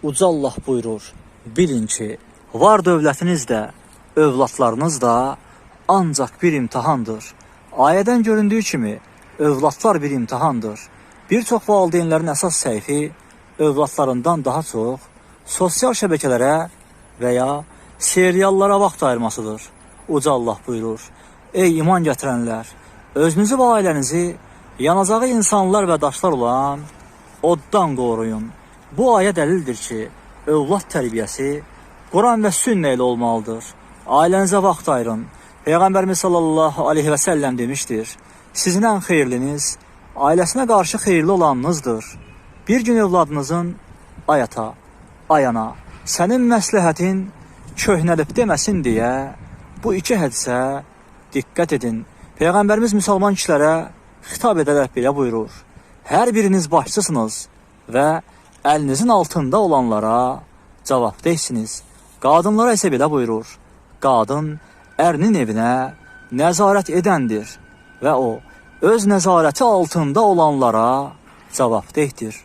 Uca Allah buyurur, bilin ki, var dövlətiniz də, övladlarınız da ancaq bir imtihandır. Ayədən göründüyü kimi, övladlar bir imtihandır. Bir çox valideynlərin əsas səhvi övladlarından daha çox sosial şəbəkələrə və ya seriallara vaxt ayırmasıdır. Uca Allah buyurur, ey iman gətirənlər, özünüzü və ailənizi yanacağı insanlar və daşlar olan oddan qoruyun. Bu ayə dəlildir ki, övlad tərbiyəsi Quran və sünnə ilə olmalıdır. Ailənizə vaxt ayırın. Peyğəmbərimiz sallallahu aleyhi və səlləm demişdir, sizin ən xeyirliniz ailəsinə qarşı xeyirli olanınızdır. Bir gün övladınızın ay ata, ay ana, sənin məsləhətin köhnəlib deməsin deyə bu iki hədisə diqqət edin. Peyğəmbərimiz müsəlman kişilərə xitab edərək belə buyurur, hər biriniz başçısınız və əlinizin altında olanlara cavabdehsiniz. Qadınlara isə belə buyurur, qadın ərinin evinə nəzarət edəndir və o öz nəzarəti altında olanlara cavabdehdir.